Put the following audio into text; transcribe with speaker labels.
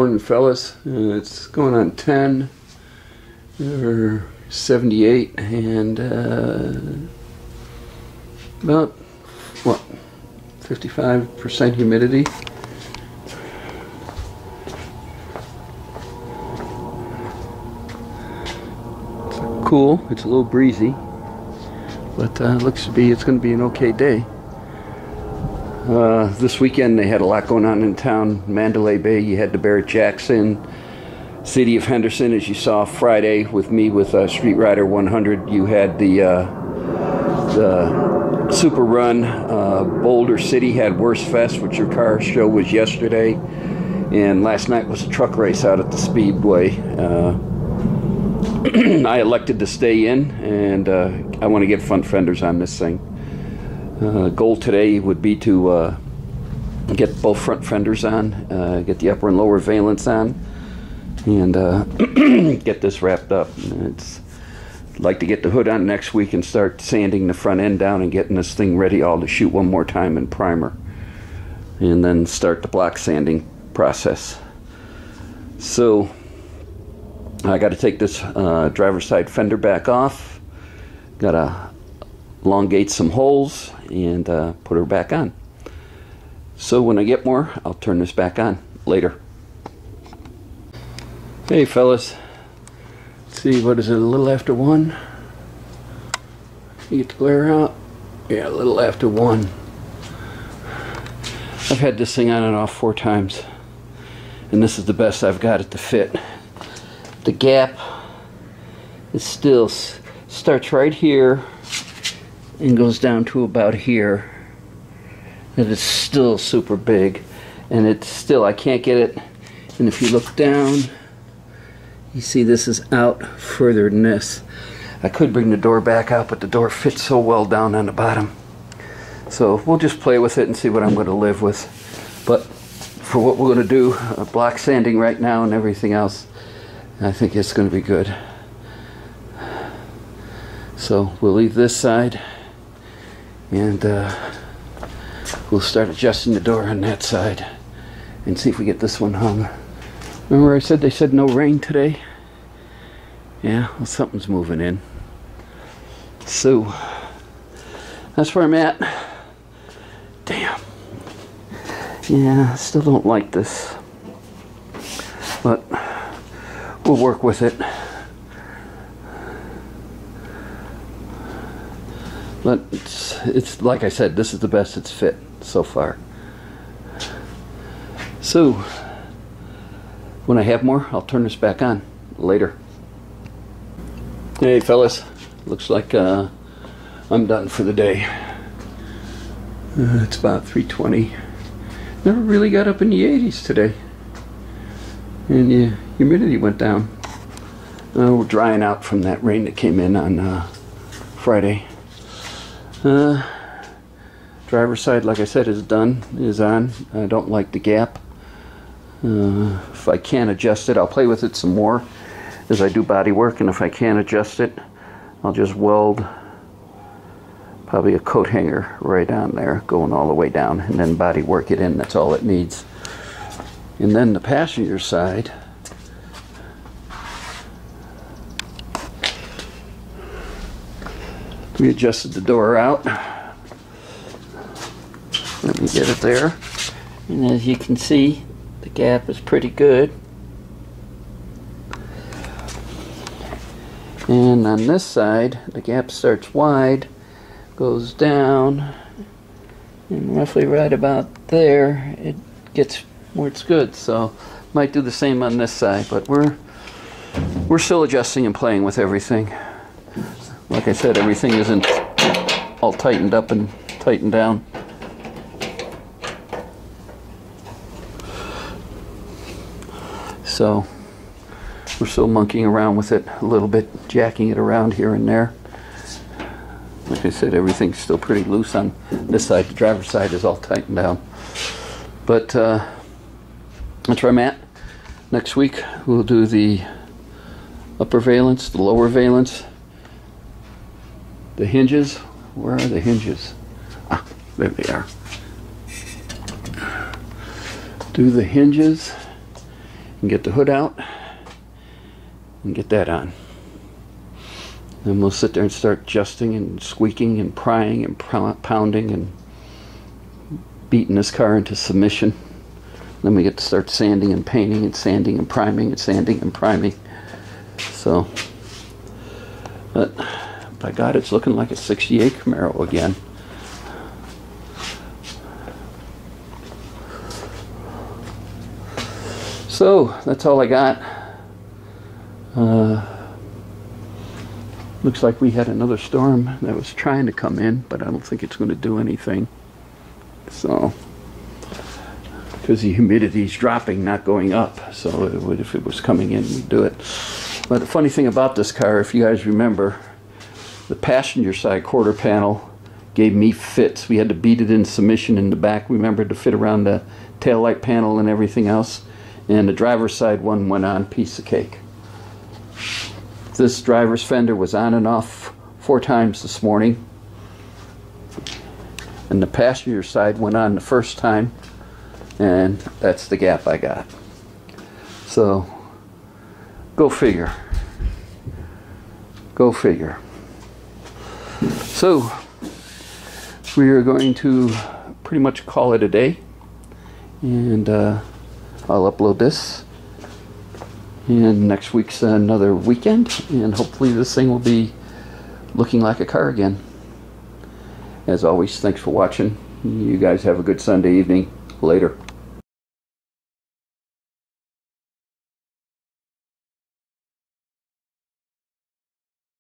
Speaker 1: Morning, fellas. It's going on 10 or 78 and about what, 55% humidity. It's cool. It's a little breezy, but looks to be it's going to be an okay day. This weekend they had a lot going on in town. Mandalay Bay, you had the Barrett-Jackson. City of Henderson, as you saw Friday with me with Street Rider 100, you had the Super Run. Boulder City had Worst Fest, which your car show was yesterday. And last night was a truck race out at the Speedway. I elected to stay in, and I want to get front fenders on this thing. Goal today would be to get both front fenders on, get the upper and lower valence on, and get this wrapped up. I'd like to get the hood on next week and start sanding the front end down and getting this thing ready all to shoot one more time in primer, and then start the block sanding process. So I got to take this driver's side fender back off, got to elongate some holes and put her back on. So when I get more, I'll turn this back on later. Hey fellas, let's see, what is it, a little after 1? You get the glare out? Yeah, a little after 1. I've had this thing on and off 4 times, and this is the best I've got it to fit. The gap is still starts right here and goes down to about here. It is still super big, and it's still, I can't get it. And if you look down, you see this is out further than this. I could bring the door back out, but the door fits so well down on the bottom. So we'll just play with it and see what I'm going to live with. But for what we're going to do, block sanding right now and everything else, I think it's going to be good. So we'll leave this side, and we'll start adjusting the door on that side and see if we get this one hung. Remember I said they said no rain today? Yeah, well, something's moving in. So that's where I'm at. Damn. Yeah, I still don't like this, but we'll work with it. But it's like I said, this is the best it's fit so far. So when I have more, I'll turn this back on later. Hey fellas, looks like I'm done for the day. It's about 3:20. Never really got up in the 80s today, and the humidity went down. We're drying out from that rain that came in on Friday. Driver's side, like I said, is done, is on. I don't like the gap. If I can't adjust it, I'll play with it some more as I do body work, and if I can't adjust it, I'll just weld probably a coat hanger right on there, going all the way down, and then body work it in. That's all it needs. And then the passenger side, we adjusted the door out. Let me get it there. And as you can see, the gap is pretty good. And on this side, the gap starts wide, goes down, and roughly right about there, it gets where it's good. So might do the same on this side, but we're still adjusting and playing with everything. Like I said, everything isn't all tightened up and tightened down. So we're still monkeying around with it a little bit, jacking it around here and there. Like I said, everything's still pretty loose on this side. The driver's side is all tightened down. But that's where I'm at. Next week we'll do the upper valence, the lower valence, the hinges. Where are the hinges? Ah, there they are. Do the hinges, and get the hood out and get that on. Then we'll sit there and start adjusting and squeaking and prying and pounding and beating this car into submission. Then we get to start sanding and painting and sanding and priming and sanding and priming. So, but by God, it's looking like a 68 Camaro again. So that's all I got. Looks like we had another storm that was trying to come in, but I don't think it's going to do anything. So, because the humidity is dropping, not going up. So it would, if it was coming in, we'd do it. But the funny thing about this car, if you guys remember, the passenger side quarter panel gave me fits. We had to beat it in submission in the back, remember, to fit around the taillight panel and everything else. And the driver's side one went on, piece of cake. This driver's fender was on and off 4 times this morning. And the passenger side went on the first time. And that's the gap I got. So, go figure. Go figure. So, we are going to pretty much call it a day. And I'll upload this. And next week's another weekend, and hopefully this thing will be looking like a car again. As always, thanks for watching. You guys have a good Sunday evening. Later.